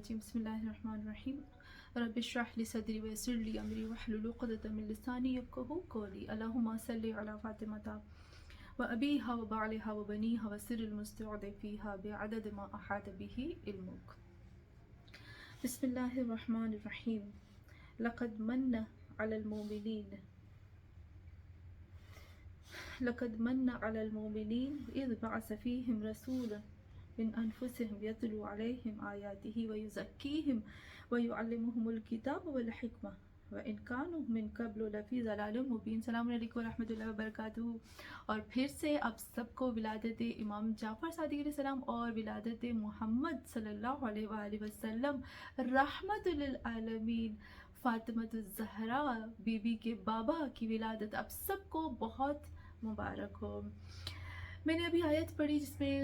الرجیم بسم اللہ الرحمن الرحیم رب اشرح لی صدری ویسر لی امری واحلل عقدۃ من لسانی یفقهوا قولی اللہم صلی علی فاطمہ وابیہا وبعلہا وبنیہا وسر المستودع فیہا بعدد ما احاط بہ علمک۔ بسم اللہ الرحمن الرحیم لقد من علی المؤمنین اذ بعث فیہم رسولا من انفسهم يتلو عليهم آياته ويزكيهم ويعلمهم الكتاب والحکمہ وإن كانوا من قبل لفی ضلال مبین۔ السلام علیکم ورحمۃ اللہ وبرکاتہ۔ اور پھر سے آپ سب کو ولادت امام جعفر صادق علیہ السلام اور ولادت محمد صلی اللہ علیہ وآلہ وسلم رحمت للعالمین فاطمۃ الزہرا بی بی کے بابا کی ولادت آپ سب کو بہت مبارک ہو۔ میں نے ابھی آیت پڑھی جس میں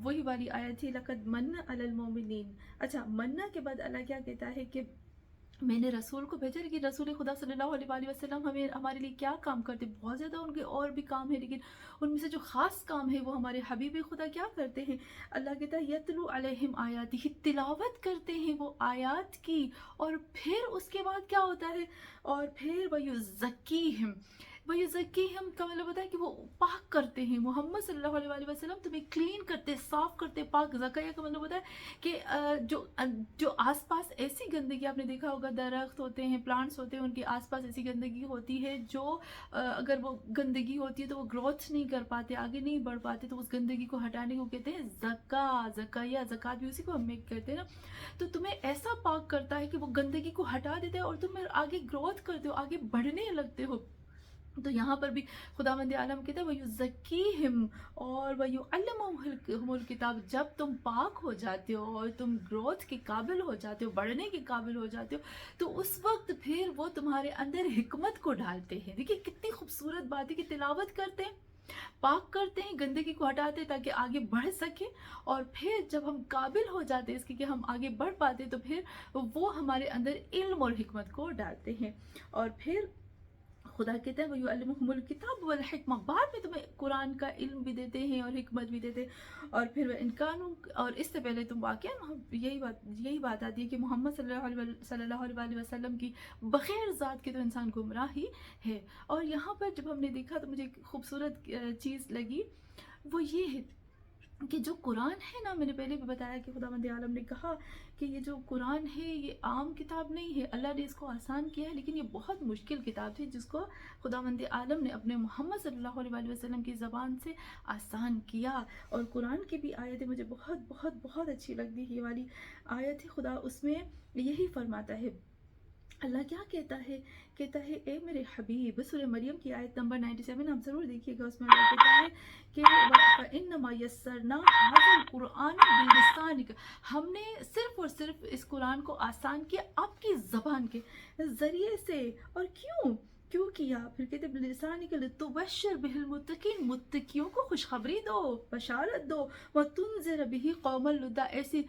وہی والی آیت تھی لقد من علی المؤمنین۔ اچھا، مننا کے بعد اللہ کیا کہتا ہے کہ میں نے رسول کو بھیجا، لیکن رسول خدا صلی اللہ علیہ وآلہ وسلم ہمارے لیے کیا کام کرتے؟ بہت زیادہ ان کے اور بھی کام ہیں، لیکن ان میں سے جو خاص کام ہے وہ ہمارے حبیب خدا کیا کرتے ہیں؟ اللہ کہتا ہے یتلو علیہم آیاتہ، تلاوت کرتے ہیں وہ آیات کی، اور پھر اس کے بعد کیا ہوتا ہے؟ اور پھر ویزکیہم، ویزکیہم کا مطلب ہوتا ہے کہ وہ پاک کرتے ہیں۔ محمد صلی اللہ علیہ وآلہ وسلم تمہیں کلین کرتے، صاف کرتے، پاک۔ زکیہ کا مطلب ہوتا ہے کہ جو آس پاس ایسی گندگی، آپ نے دیکھا ہوگا درخت ہوتے ہیں، پلانٹس ہوتے ہیں، ان کے آس پاس ایسی گندگی ہوتی ہے جو اگر وہ گندگی ہوتی ہے تو وہ گروتھ نہیں کر پاتے، آگے نہیں بڑھ پاتے، تو اس گندگی کو ہٹانے کو کہتے ہیں زکیہ، زکوٰۃ بھی اسی کو ہم کہتے ہیں نا۔ تو تمہیں ایسا پاک کرتا ہے کہ وہ گندگی کو ہٹا دیتا ہے اور تم آگے گروتھ کرتے ہو، آگے بڑھنے لگتے ہو۔ تو یہاں پر بھی خداوند عالم کہتا ہے وَيُزَكِّيهِمْ اور وَيُعَلِّمُهُمُ الْكِتَابَ، جب تم پاک ہو جاتے ہو اور تم گروتھ کے قابل ہو جاتے ہو، بڑھنے کے قابل ہو جاتے ہو، تو اس وقت پھر وہ تمہارے اندر حکمت کو ڈالتے ہیں۔ دیکھیں کتنی خوبصورت بات ہے کہ تلاوت کرتے ہیں، پاک کرتے ہیں، گندگی کو ہٹاتے ہیں تاکہ آگے بڑھ سکے، اور پھر جب ہم قابل ہو جاتے ہیں اس کی کہ ہم آگے بڑھ پاتے تو پھر وہ ہمارے اندر علم اور حکمت کو ڈالتے ہیں۔ اور پھر خدا کہتا ہے وَيُعَلِّمُهُمُ الْكِتَابَ وَالْحِکْمَہ، بعد میں تمہیں قرآن کا علم بھی دیتے ہیں اور حکمت بھی دیتے ہیں۔ اور پھر وَإِن كَانُوا، اور اس سے پہلے تم واقعا یہی بات آتی ہے کہ محمد صلی اللہ علیہ وآلہ وسلم کی بغیر ذات کے تو انسان گمراہ ہی ہے۔ اور یہاں پر جب ہم نے دیکھا تو مجھے ایک خوبصورت چیز لگی، وہ یہ ہے کہ جو قرآن ہے نا، میں نے پہلے بھی بتایا کہ خداوند عالم نے کہا کہ یہ جو قرآن ہے یہ عام کتاب نہیں ہے، اللہ نے اس کو آسان کیا ہے، لیکن یہ بہت مشکل کتاب تھی جس کو خداوند عالم نے اپنے محمد صلی اللہ علیہ وآلہ وسلم کی زبان سے آسان کیا۔ اور قرآن کی بھی آیتیں مجھے بہت بہت بہت اچھی لگتی ہے۔ یہ والی آیت ہے، خدا اس میں یہی فرماتا ہے، اللہ کیا کہتا ہے اے میرے حبیب، سورہ مریم کی آیت نمبر 97 آپ ضرور دیکھیے گا، اس میں اللہ کہتا ہے کہ فَإِنَّمَا يَسَّرْنَاهُ هَذَا الْقُرْآنَ بِلِسَانِكَ، ہم نے صرف اور صرف اس قرآن کو آسان کیا آپ کی زبان کے ذریعے سے۔ اور کیوں کیا؟ پھر کہتے ہیں بِلِسَانِكَ لِتُبَشِّرَ بِهِ الْمُتَّقِينَ، متقیوں کو خوشخبری دو، بشارت دو، وَتُنذِرَ بِهِ قَوْمًا لُدًّا، ایسی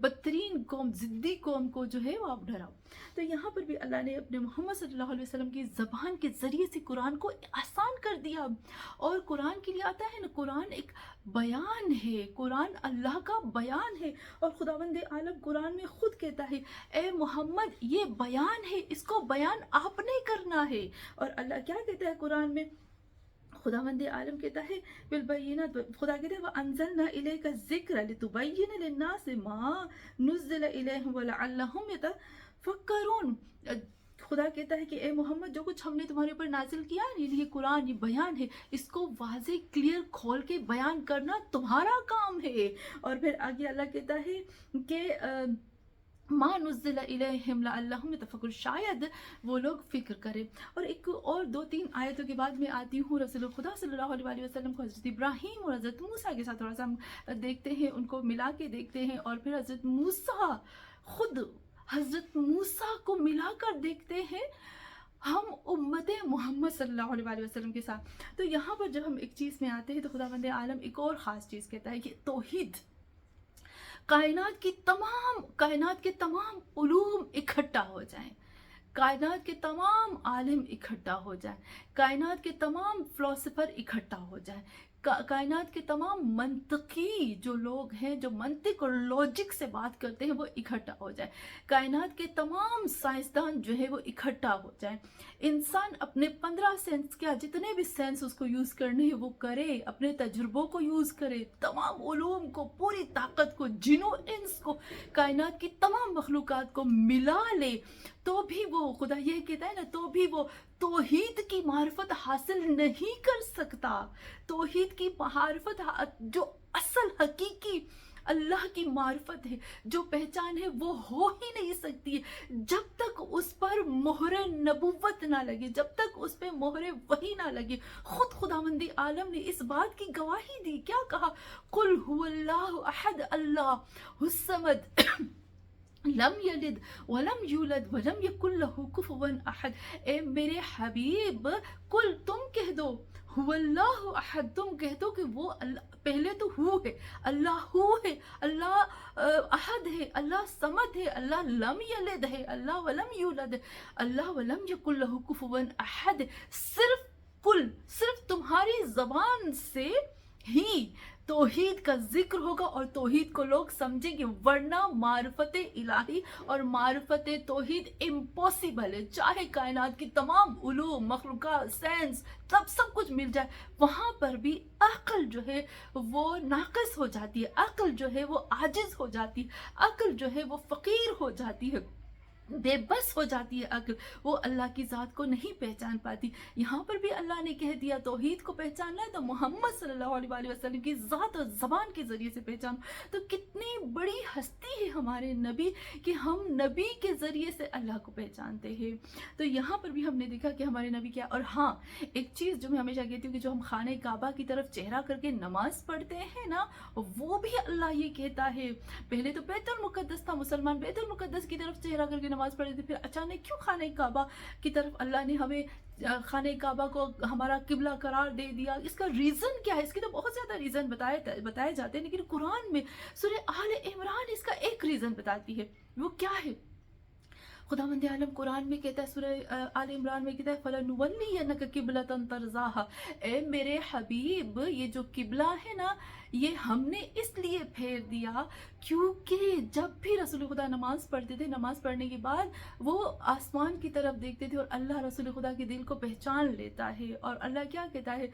بدترین قوم، ضدی قوم کو جو ہے وہ آپ ڈراؤ۔ تو یہاں پر بھی اللہ نے اپنے محمد صلی اللہ علیہ وسلم کی زبان کے ذریعے سے قرآن کو آسان کر دیا۔ اور قرآن کے لیے آتا ہے نا، قرآن ایک بیان ہے، قرآن اللہ کا بیان ہے، اور خداوند عالم قرآن میں خود کہتا ہے اے محمد یہ بیان ہے، اس کو بیان آپ نے کرنا ہے۔ اور اللہ کیا کہتا ہے قرآن میں؟ خداوند عالم کہتا ہے بالبینات، خدا کہتا ہے وَأَنزَلْنَا إِلَيْكَ الذِّكْرَ لِتُبَيِّنَ لِلنَّاسِ مَا نُزِّلَ إِلَيْهِمْ وَلَعَلَّهُمْ يَتَفَکَّرُونَ۔ خدا کہتا ہے کہ اے محمد جو کچھ ہم نے تمہارے اوپر نازل کیا، یہ قرآن، یہ بیان ہے، اس کو واضح کلیئر کھول کے بیان کرنا تمہارا کام ہے۔ اور پھر آگے اللہ کہتا ہے کہ ما نزل الیہم لعلہم یتفکرون، شاید وہ لوگ فکر کریں۔ اور ایک اور 2-3 آیتوں کے بعد میں آتی ہوں رسول خدا صلی اللہ علیہ وآلہ وسلم کو حضرت ابراہیم اور حضرت موسیٰ کے ساتھ تھوڑا سا ہم دیکھتے ہیں، ان کو ملا کے دیکھتے ہیں، اور پھر حضرت موسیٰ، خود حضرت موسیٰ کو ملا کر دیکھتے ہیں ہم امت محمد صلی اللہ علیہ وآلہ وسلم کے ساتھ۔ تو یہاں پر جب ہم ایک چیز میں آتے ہیں تو خداوند عالم ایک اور خاص چیز کہتا ہے کہ توحید، کائنات کے تمام علوم اکٹھا ہو جائیں، کائنات کے تمام عالم اکٹھا ہو جائیں، کائنات کے تمام فلسفر اکٹھا ہو جائیں، کائنات کے تمام منطقی جو لوگ ہیں، جو منطق اور لوجک سے بات کرتے ہیں، وہ اکٹھا ہو جائے، کائنات کے تمام سائنسدان جو ہے وہ اکٹھا ہو جائیں، انسان اپنے 15 سینس، کیا جتنے بھی سینس اس کو یوز کرنے ہیں وہ کرے، اپنے تجربوں کو یوز کرے، تمام علوم کو، پوری طاقت کو، جنوں انس کو، کائنات کی تمام مخلوقات کو ملا لے، تو بھی وہ، خدا یہ کہتا ہے نا، تو بھی وہ توحید کی معرفت حاصل نہیں کر سکتا۔ توحید کی معرفت جو اصل حقیقی اللہ کی معرفت ہے، جو پہچان ہے، وہ ہو ہی نہیں سکتی ہے جب تک اس پر مہر نبوت نہ لگے، جب تک اس پہ مہر وحی نہ لگے۔ خود خداوند عالم نے اس بات کی گواہی دی، کیا کہا؟ قل هو اللہ احد اللہ الصمد لم یلد ولم یولد ولم یکن له کفوا احد۔ اے میرے حبیب، کل تم کہہ دو، هو اللہ احد، تم کہہ دو کہ وہ اللہ، پہلے تو ہو ہے، اللہ ہو ہے، اللہ احد ہے، اللہ صمد ہے، اللہ لم یلد ہے، اللہ ولم یولد ہے، اللہ ولم یکن له کفوا احد۔ صرف کل، صرف تمہاری زبان سے ہی توحید کا ذکر ہوگا اور توحید کو لوگ سمجھیں گے، ورنہ معرفت الہی اور معرفت توحید امپاسبل ہے۔ چاہے کائنات کی تمام علوم، مخلوقات، سائنس، سب کچھ مل جائے، وہاں پر بھی عقل جو ہے وہ ناقص ہو جاتی ہے، عقل جو ہے وہ عاجز ہو جاتی ہے، عقل جو ہے وہ فقیر ہو جاتی ہے، بے بس ہو جاتی ہے عقل، وہ اللہ کی ذات کو نہیں پہچان پاتی۔ یہاں پر بھی اللہ نے کہہ دیا توحید کو پہچاننا ہے تو محمد صلی اللہ علیہ وآلہ وسلم کی ذات اور زبان کے ذریعے سے پہچانو۔ تو کتنی بڑی ہستی ہے ہمارے نبی کہ ہم نبی کے ذریعے سے اللہ کو پہچانتے ہیں۔ تو یہاں پر بھی ہم نے دیکھا کہ ہمارے نبی کیا، اور ہاں ایک چیز جو میں ہمیشہ کہتی ہوں کہ جو ہم خانہ کعبہ کی طرف چہرہ کر کے نماز پڑھتے ہیں نا، وہ بھی اللہ یہ کہتا ہے، پہلے تو بیت المقدس تھا، مسلمان بیت المقدس کی طرف چہرہ کر کے نماز پڑھے تھے، پھر اچانک کیوں خانہ کعبہ کی طرف اللہ نے ہمیں خانہ کعبہ کو ہمارا قبلہ قرار دے دیا؟ اس کا ریزن کیا ہے؟ اس کی تو بہت زیادہ ریزن بتائے جاتے ہیں، لیکن قرآن میں سورہ آل عمران اس کا ایک ریزن بتاتی ہے۔ وہ کیا ہے؟ خداوند عالم قرآن میں کہتا ہے، سورہ آل عمران میں کہتا ہے فَلَنُوَلِّيَنَّكَ قِبْلَةً تَرْضَاهَا، اے میرے حبیب، یہ جو قبلہ ہے نا، یہ ہم نے اس لیے پھیر دیا کیونکہ جب بھی رسول خدا نماز پڑھتے تھے، نماز پڑھنے کے بعد وہ آسمان کی طرف دیکھتے تھے اور اللہ رسول خدا کے دل کو پہچان لیتا ہے، اور اللہ کیا کہتا ہے؟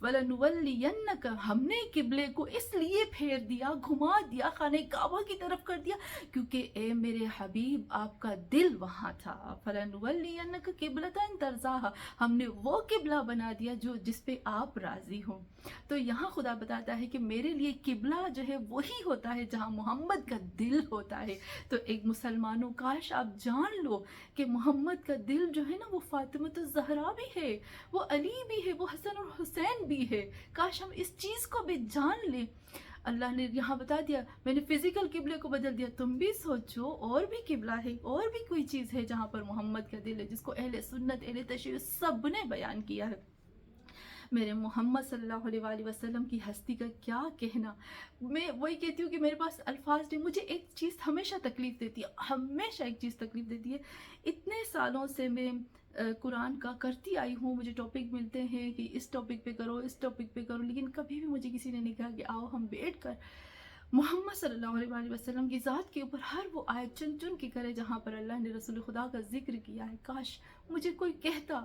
وَلَنُوَلِّيَنَّكَ، ہم نے قبلے کو اس لیے پھیر دیا، گھما دیا، خانہ کعبہ کی طرف کر دیا کیونکہ اے میرے حبیب آپ کا دل وہاں تھا۔ فَلَنُوَلِّيَنَّكَ قِبْلَةً تَرْضَاهَا، ہم نے وہ قبلہ بنا دیا جس پہ آپ راضی ہوں۔ تو یہاں خدا بتاتا ہے کہ میرے لیے قبلہ جو ہے وہی ہوتا ہے جہاں محمد کا دل ہوتا ہے۔ تو ایک مسلمانوں، کاش آپ جان لو کہ محمد کا دل جو ہے نا، وہ فاطمۃ الزہرا بھی ہے، وہ علی بھی ہے، وہ حسن اور حسین بھی ہے۔ کاش ہم اس چیز کو بھی جان لیں۔ اللہ نے یہاں بتا دیا، میں نے فزیکل قبلے کو بدل دیا، تم بھی سوچو اور بھی قبلہ ہے، اور بھی کوئی چیز ہے جہاں پر محمد کا دل ہے، جس کو اہل سنت، اہل تشیع سب نے بیان کیا ہے۔ میرے محمد صلی اللہ علیہ وآلہ وسلم کی ہستی کا کیا کہنا، میں وہی کہتی ہوں کہ میرے پاس الفاظ نہیں۔ مجھے ایک چیز ہمیشہ تکلیف دیتی ہے، ہمیشہ ایک چیز تکلیف دیتی ہے، اتنے سالوں سے میں قرآن کا کرتی آئی ہوں، مجھے ٹاپک ملتے ہیں کہ اس ٹاپک پہ کرو، اس ٹاپک پہ کرو، لیکن کبھی بھی مجھے کسی نے نہیں کہا کہ آؤ ہم بیٹھ کر محمد صلی اللہ علیہ وآلہ وسلم کی ذات کے اوپر ہر وہ آیت چن چن کے کرے جہاں پر اللہ نے رسول خدا کا ذکر کیا ہے۔ کاش مجھے کوئی کہتا،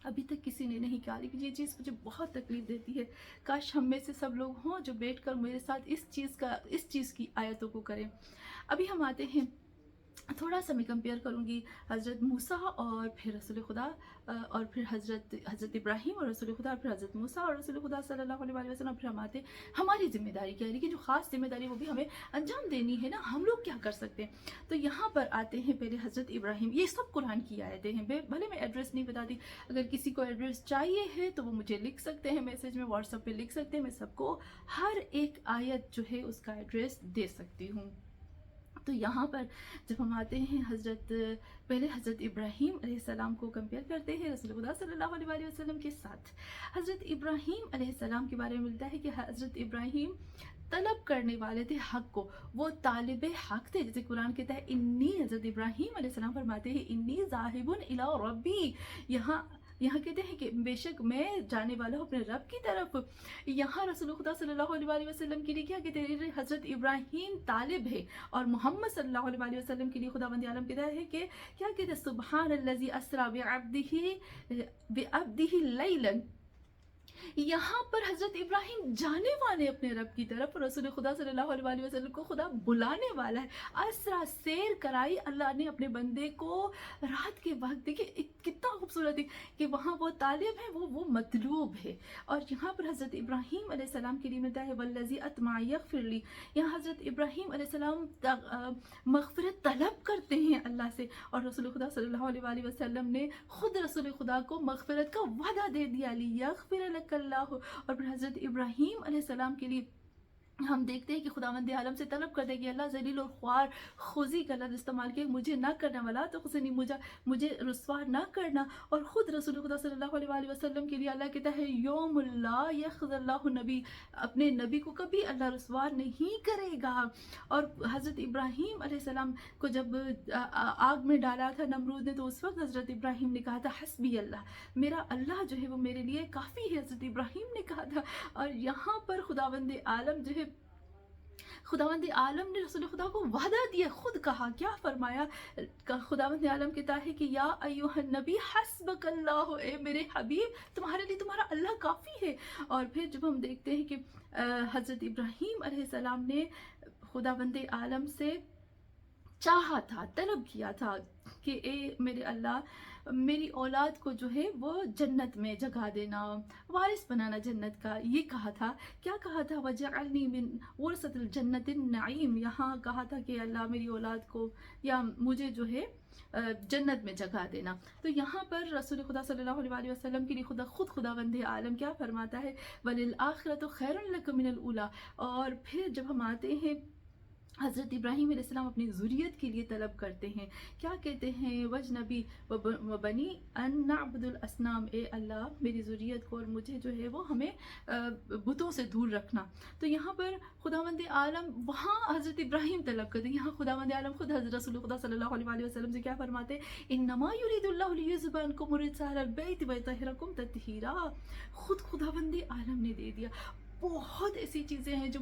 ابھی تک کسی نے نہیں کہا، لیکن یہ چیز مجھے بہت تکلیف دیتی ہے۔ کاش ہم میں سے سب لوگ ہوں جو بیٹھ کر میرے ساتھ اس چیز کی آیتوں کو کریں۔ ابھی ہم آتے ہیں، تھوڑا سا میں کمپیئر کروں گی حضرت موسیٰ اور پھر رسول خدا، اور پھر حضرت ابراہیم اور رسول خدا، پھر حضرت موسیٰ اور رسول خدا صلی اللہ علیہ وآلہ وسلم، پھر ہم آتے ہماری ذمہ داری کیا ہے، لیکن جو خاص ذمہ داری وہ بھی ہمیں انجام دینی ہے نا، ہم لوگ کیا کر سکتے ہیں۔ تو یہاں پر آتے ہیں پہلے حضرت ابراہیم، یہ سب قرآن کی آیتیں ہیں، بھلے میں ایڈریس نہیں بتاتی، اگر کسی کو ایڈریس چاہیے ہے تو وہ مجھے لکھ سکتے ہیں میسج میں، واٹس ایپ پہ لکھ سکتے ہیں، میں سب کو ہر ایک آیت جو ہے اس کا ایڈریس دے سکتی ہوں۔ تو یہاں پر جب ہم آتے ہیں پہلے حضرت ابراہیم علیہ السلام کو کمپیئر کرتے ہیں رسول خدا صلی اللہ علیہ وآلہ وسلم کے ساتھ۔ حضرت ابراہیم علیہ السلام کے بارے میں ملتا ہے کہ حضرت ابراہیم طلب کرنے والے تھے حق کو، وہ طالب حق تھے، جیسے قرآن کہتا ہے انی، حضرت ابراہیم علیہ السلام فرماتے ہیں انی ذاہب الی ربی، یہاں یہاں کہتے ہیں کہ بے شک میں جانے والا ہوں اپنے رب کی طرف. یہاں رسول خدا صلی اللہ علیہ وسلم کے لیے کیا کہتے ہیں؟ حضرت ابراہیم طالب ہے اور محمد صلی اللہ علیہ وسلم کے لیے خداوند عالم کہتا ہے کہ کیا کہتے ہیں؟ سبحان الذی اسریٰ بعبدہ لیلا. یہاں پر حضرت ابراہیم جانے والے اپنے رب کی طرف، رسول خدا صلی اللہ علیہ وسلم کو خدا بلانے والا ہے. اسرا سیر کرائی اللہ نے اپنے بندے کو رات کے وقت. دیکھیں کتنا خوبصورت ہے کہ وہاں وہ طالب ہے، وہ مطلوب ہے. اور یہاں پر حضرت ابراہیم علیہ السلام کے لیے ملتا ہے والذی اطمع یغفر لی. یہاں حضرت ابراہیم علیہ السلام مغفرت طلب کرتے ہیں اللہ سے، اور رسول خدا صلی اللہ علیہ وسلم نے خود رسول خدا کو مغفرت کا وعدہ دے دیا، لیغفر لک اللہ. اور پھر حضرت ابراہیم علیہ السلام کے لیے ہم دیکھتے ہیں کہ خداوند عالم سے طلب کرتے ہیں کہ اللہ ذلیل اور خوار خوزی کا لفظ استعمال کیا، مجھے نہ کرنا، ولا تخزنی، مجھے رسوا نہ کرنا. اور خود رسول خدا صلی اللہ علیہ وسلم کے لیے اللہ کہتا ہے یوم اللہ یخذ اللہ نبی، اپنے نبی کو کبھی اللہ رسوا نہیں کرے گا. اور حضرت ابراہیم علیہ السلام کو جب آگ میں ڈالا تھا نمرود نے، تو اس وقت حضرت ابراہیم نے کہا تھا حسبی اللہ، میرا اللہ جو ہے وہ میرے لیے کافی ہے، حضرت ابراہیم نے کہا تھا. اور یہاں پر خداوند عالم جو ہے، خداوند عالم نے رسول خدا کو وعدہ دیا، خود کہا، کیا فرمایا؟ خداوند عالم کہتا ہے کہ یا ایوہ النبی حسبک اللہ، اے میرے حبیب تمہارے لیے تمہارا اللہ کافی ہے. اور پھر جب ہم دیکھتے ہیں کہ حضرت ابراہیم علیہ السلام نے خداوند عالم سے چاہا تھا، طلب کیا تھا کہ اے میرے اللہ، میری اولاد کو جو ہے وہ جنت میں جگہ دینا، وارث بنانا جنت کا. یہ کہا تھا، کیا کہا تھا؟ وَجَعَلْنِي مِنْ وَرَثَةِ الْجَنَّةِ النَّعِيمِ. یہاں کہا تھا کہ اللہ میری اولاد کو یا مجھے جو ہے جنت میں جگہ دینا. تو یہاں پر رسول خدا صلی اللہ علیہ وسلم کے لیے خود خداوند عالم کیا فرماتا ہے؟ وَلِلْآخِرَةُ خَيْرٌ لَكَ مِنَ الْأُولَىٰ. اور پھر جب ہم آتے ہیں حضرت ابراہیم علیہ السلام اپنی ذریت کے لیے طلب کرتے ہیں، کیا کہتے ہیں؟ وجنبی وبنی ان نعبد الاصنام، اے اللہ میری ذریت کو اور مجھے جو ہے وہ ہمیں بتوں سے دور رکھنا. تو یہاں پر خداوند عالم، وہاں حضرت ابراہیم طلب کرتے ہیں، یہاں خداوند عالم خود حضرت رسول خدا صلی اللہ علیہ وسلم سے کیا فرماتے ہیں؟ انما یرید اللہ لیذهب عنکم الرجس اہل البیت ویطہرکم تطہیرا. خود خداوند عالم نے دے دیا. بہت ایسی چیزیں ہیں جو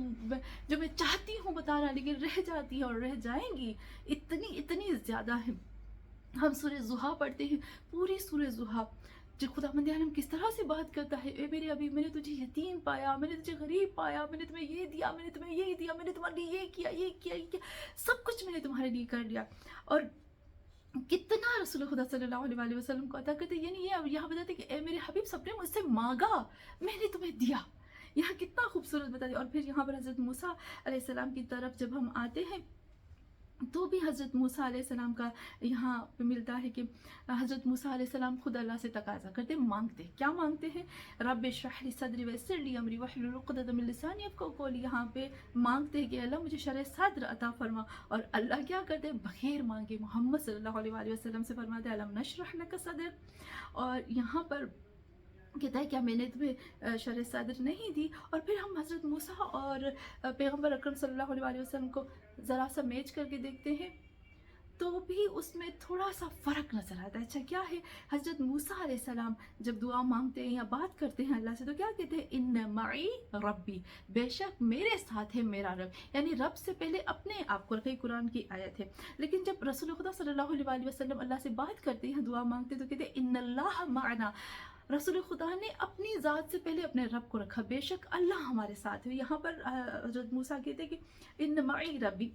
میں چاہتی ہوں بتانا، لیکن رہ جاتی ہیں اور رہ جائیں گی، اتنی زیادہ ہیں. ہم سورہ ضحیٰ پڑھتے ہیں، پوری سورہ ضحیٰ جو خداوند عالم کس طرح سے بات کرتا ہے. اے میرے ابھی، میں نے تجھے یتیم پایا، میں نے تجھے غریب پایا، میں نے تمہیں یہ دیا، میں نے تمہیں یہ دیا، میں نے تمہارے لیے یہ کیا، سب کچھ میں نے تمہارے لیے کر لیا. اور کتنا رسول خدا صلی اللہ علیہ وسلم کو عطا کرتے. یعنی یہ یہاں بتاتے کہ اے میرے حبیب، سب نے مجھ سے مانگا، میں نے تمہیں دیا. یہاں کتنا خوبصورت بتا دیا. اور پھر یہاں پر حضرت موسیٰ علیہ السلام کی طرف جب ہم آتے ہیں تو بھی حضرت موسیٰ علیہ السلام کا یہاں پہ ملتا ہے کہ حضرت موسیٰ علیہ السلام خود اللہ سے تقاضا کرتے، مانگتے. کیا مانگتے ہیں؟ رب اشرح لی صدری ویسر لی امری واحلل عقدۃ من لسانی یفقہوا قولی. یہاں پہ مانگتے ہیں کہ اللہ مجھے شرح صدر عطا فرما. اور اللہ کیا کرتے ہیں؟ بغیر مانگے محمد صلی اللہ علیہ وسلم سے فرماتے ہیں الم نشرح لک صدر. اور یہاں پر کہتا ہے کیا میں نے تمہیں شرح صدر نہیں دی؟ اور پھر ہم حضرت موسیٰ اور پیغمبر اکرم صلی اللہ علیہ وسلم کو ذرا سا میچ کر کے دیکھتے ہیں تو بھی اس میں تھوڑا سا فرق نظر آتا ہے. اچھا کیا ہے؟ حضرت موسیٰ علیہ السلام جب دعا مانگتے ہیں یا بات کرتے ہیں اللہ سے تو کیا کہتے ہیں؟ ان معی ربی، بے شک میرے ساتھ ہے میرا رب. یعنی رب سے پہلے اپنے آپ کو رکھے، قرآن کی آیت ہے. لیکن جب رسول خدا صلی اللہ علیہ وسلم اللہ سے بات کرتے ہیں، دعا مانگتے ہیں تو کہتے ہیں ان اللہ معنا. رسول خدا نے اپنی ذات سے پہلے اپنے رب کو رکھا، بے شک اللہ ہمارے ساتھ ہے. یہاں پر حضرت موسیٰ کہتے ہیں کہ ان معی ربی.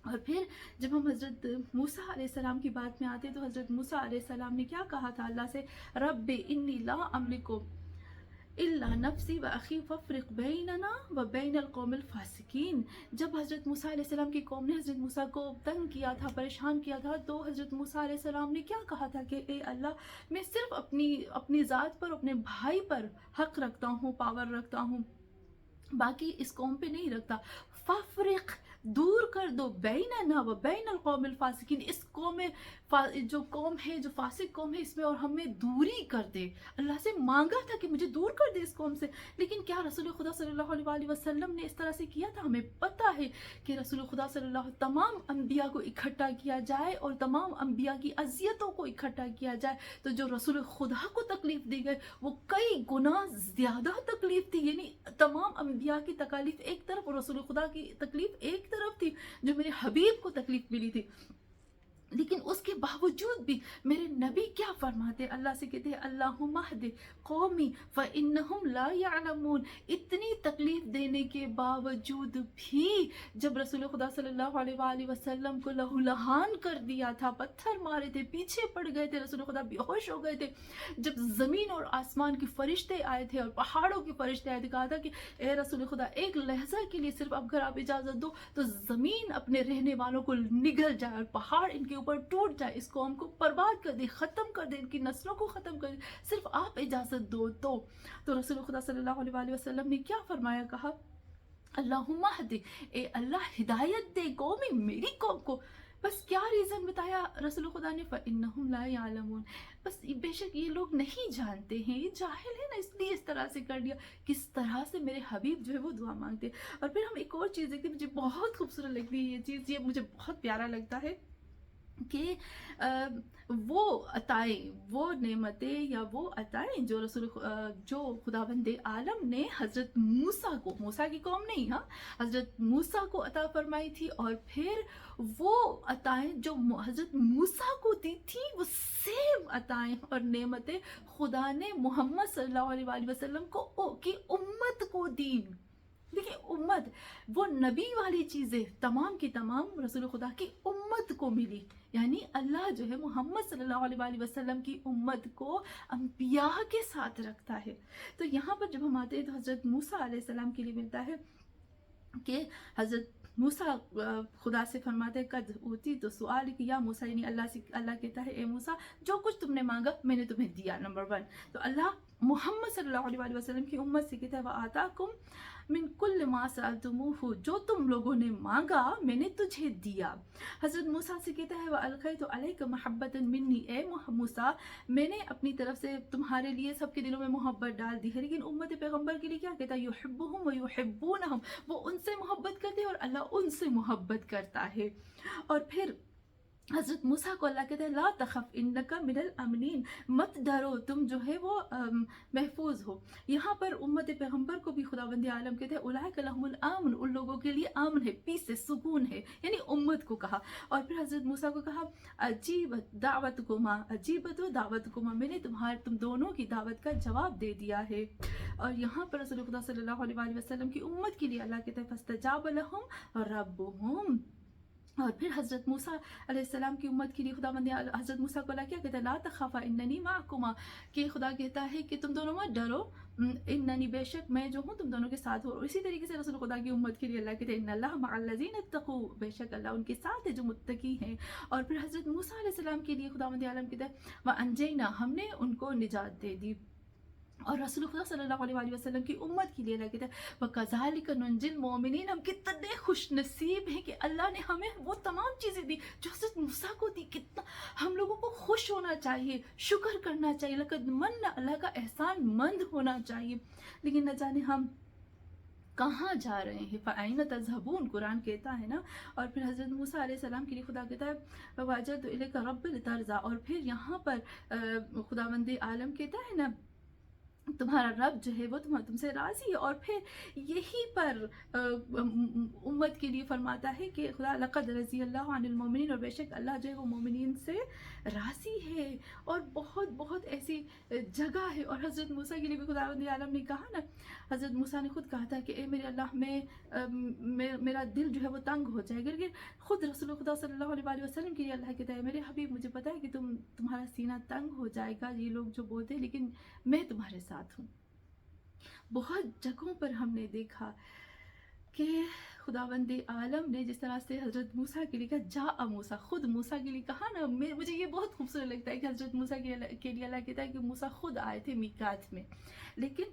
اور پھر جب ہم حضرت موسیٰ علیہ السلام کی بات میں آتے ہیں تو حضرت موسیٰ علیہ السلام نے کیا کہا تھا اللہ سے؟ رب انی لا املک الا نفسی و اخی فافرق بیننا و بین القوم الفاسقین. جب حضرت موسیٰ علیہ السلام کی قوم نے حضرت موسیٰ کو تنگ کیا تھا، پریشان کیا تھا، تو حضرت موسیٰ علیہ السلام نے کیا کہا تھا کہ اے اللہ، میں صرف اپنی ذات پر، اپنے بھائی پر حق رکھتا ہوں، پاور رکھتا ہوں، باقی اس قوم پہ نہیں رکھتا. فافرق دور کر دو بیننا و بین القوم الفاسقین، اس قوم جو قوم ہے، جو فاسق قوم ہے، اس میں اور ہمیں دوری کر دے. اللہ سے مانگا تھا کہ مجھے دور کر دے اس قوم سے، لیکن کیا رسول خدا صلی اللہ علیہ وآلہ وسلم نے اس طرح سے کیا تھا؟ ہمیں پتہ ہے کہ رسول خدا صلی اللہ علیہ وسلم تمام انبیاء کو اکٹھا کیا جائے اور تمام انبیاء کی اذیتوں کو اکٹھا کیا جائے تو جو رسول خدا کو تکلیف دی گئی وہ کئی گنا زیادہ تکلیف تھی. یعنی تمام انبیاء کی تکالیف ایک طرف اور رسول خدا کی تکلیف ایک طرف تھی، جو میرے حبیب کو تکلیف ملی تھی. لیکن اس کے باوجود بھی میرے نبی کیا فرماتے؟ اللہ سے کہتے ہیں اللہم اہد قومی فانہم لا یعلمون. اتنی تکلیف دینے کے باوجود بھی جب رسول خدا صلی اللہ علیہ وآلہ وسلم کو لہو لہان کر دیا تھا، پتھر مارے تھے، پیچھے پڑ گئے تھے، رسول خدا بے ہوش ہو گئے تھے، جب زمین اور آسمان کے فرشتے آئے تھے اور پہاڑوں کے فرشتے آئے تھے، کہا تھا کہ اے رسول خدا ایک لحظہ کے لیے صرف اگر آپ اجازت دو تو زمین اپنے رہنے والوں کو نگل جائے اور پہاڑ ان کے اوپر ٹوٹ جائے، اس قوم کو برباد کر دے، ختم کر دے، ان کی نسلوں کو ختم کر دے، صرف آپ اجازت دو. تو رسول خدا صلی اللہ علیہ وآلہ وسلم نے کیا فرمایا؟ کہا اللہم اہد، اے اللہ ہدایت دے قومی، میری قوم کو. بس کیا ریزن بتایا رسول خدا نے؟ فَإِنَّهُمْ لَا يَعْلَمُونَ. بس بے شک یہ لوگ نہیں جانتے ہیں، یہ جاہل ہے نا، اس لیے اس طرح سے کر دیا. کس طرح سے میرے حبیب جو ہے وہ دعا مانگتے. اور پھر ہم ایک اور چیز دیکھتے ہیں، مجھے بہت خوبصورت لگتی ہے یہ چیز، یہ مجھے بہت پیارا لگتا ہے کہ وہ عطائیں، وہ نعمتیں یا وہ عطائیں جو خداوند عالم نے حضرت موسیٰ کو، موسیٰ کی قوم نہیں، ہاں، حضرت موسیٰ کو عطا فرمائی تھی، اور پھر وہ عطائیں جو حضرت موسیٰ کو دی تھی وہ سیم عطائیں اور نعمتیں خدا نے محمد صلی اللہ علیہ وآلہ وسلم کی امت کو دی. دیکھیں امت، وہ نبی والی چیزیں تمام کی تمام رسول خدا کی امت کو ملی. یعنی اللہ جو ہے محمد صلی اللہ علیہ وآلہ وسلم کی امت کو انبیاء کے ساتھ رکھتا ہے. تو یہاں پر جب ہم آتے ہیں تو حضرت موسیٰ علیہ السلام کے لیے ملتا ہے کہ حضرت موسیٰ خدا سے فرماتے ہیں قد اوتی، تو سوال کہ یا موسیٰ، یعنی اللہ کہتا ہے اے موسیٰ جو کچھ تم نے مانگا میں نے تمہیں دیا. نمبر 1 تو اللہ محمد صلی اللہ علیہ وآلہ وسلم کی امت سے کہتا ہے وَآتَاكُمْ من کل ما سألتموہ، جو تم لوگوں نے مانگا میں نے تجھے دیا. حضرت موسیٰ سے کہتا ہے وَأَلْقَيْتُ عَلَيْكَ مَحَبَّةً مِّنِّي، اے موسیٰ میں نے اپنی طرف سے تمہارے لیے سب کے دلوں میں محبت ڈال دی ہے. لیکن امت پیغمبر کے لیے کیا کہتا ہے؟ یحبہم ویحبونہم، وہ ان سے محبت کرتے ہیں اور اللہ ان سے محبت کرتا ہے. اور پھر حضرت موسیٰ کو اللہ کہتا ہے لا تخف انک من الامنین، مت ڈرو تم جو ہے وہ محفوظ ہو. یہاں پر امت پیغمبر کو بھی خداوند عالم کہتے ہیں اولئک لہم الامن، ان لوگوں کے لیے امن ہے، پیس ہے، سکون ہے. یعنی امت کو کہا. اور پھر حضرت موسیٰ کو کہا عجیبت دعوتکما، عجیبت دعوتکما، میں نے تم دونوں کی دعوت کا جواب دے دیا ہے. اور یہاں پر رسول خدا صلی اللہ علیہ وآلہ وسلم کی امت کے لیے اللہ کہتا ہے فاستجاب لہم ربہم. اور پھر حضرت موسیٰ علیہ السلام کی امت کے لیے خداوند حضرت موسیٰ کو اللہ کیا کہتا ہے لا تخافا اننی معکما، کہ خدا کہتا ہے کہ تم دونوں مت ڈرو، اننی بے شک میں جو ہوں تم دونوں کے ساتھ ہوں. اور اسی طریقے سے رسول خدا کی امت کے لیے اللہ کہتا ہے ان اللہ مع الذین اتقوا، بے شک اللہ ان کے ساتھ ہے جو متقی ہیں. اور پھر حضرت موسیٰ علیہ السلام کے لیے خداوند عالم کہتا ہے وانجینا، ہم نے ان کو نجات دے دی. اور رسول خدا صلی اللہ علیہ وآلہ وسلم کی امت کے لیے اللہ کہتا ہے وَكَذَلِكَ نُنْجِي الْمُؤْمِنِينَ، ہم کتنے خوش نصیب ہیں کہ اللہ نے ہمیں وہ تمام چیزیں دی جو حضرت موسیٰ کو دی. کتنا ہم لوگوں کو خوش ہونا چاہیے، شکر کرنا چاہیے، لقد من، اللہ کا احسان مند ہونا چاہیے. لیکن نہ جانے ہم کہاں جا رہے ہیں. فَأَيْنَ تَذْهَبُونَ قرآن کہتا ہے نا. اور پھر حضرت موسیٰ علیہ السلام کے لیے خدا کہتا ہے وَوَجَدْتُ إِلَيْكَ رَبِّ لِتَرْضَىٰ. اور پھر یہاں پر خداوند عالم کہتا ہے نا تمہارا رب جو ہے وہ تم سے راضی ہے. اور پھر یہی پر امت کے لیے فرماتا ہے کہ خدا لقد رضی اللہ عن المؤمنین، اور بے شک اللہ جو ہے وہ مومنین سے راضی ہے. اور بہت بہت ایسی جگہ ہے. اور حضرت موسیٰ کے لیے بھی خداوند عالم نے کہا نا، حضرت موسیٰ نے خود کہا تھا کہ اے میرے اللہ میرا دل جو ہے وہ تنگ ہو جائے گا. لیکن خود رسول خدا صلی اللہ علیہ وآلہ وسلم کے لیے اللہ کہتا ہے میرے حبیب مجھے پتا ہے کہ تمہارا سینہ تنگ ہو جائے گا یہ لوگ جو بولتے ہیں، لیکن میں تمہارے ساتھ ہوں. بہت جگہوں پر ہم نے دیکھا کہ خداوند عالم نے جس طرح سے حضرت موسیٰ کے لیے کہا جا موسیٰ، خود موسیٰ کے لیے کہا نا. مجھے یہ بہت خوبصورت لگتا ہے کہ حضرت موسیٰ کے لیے اللہ کہتا ہے کہ موسیٰ خود آئے تھے میقات میں. لیکن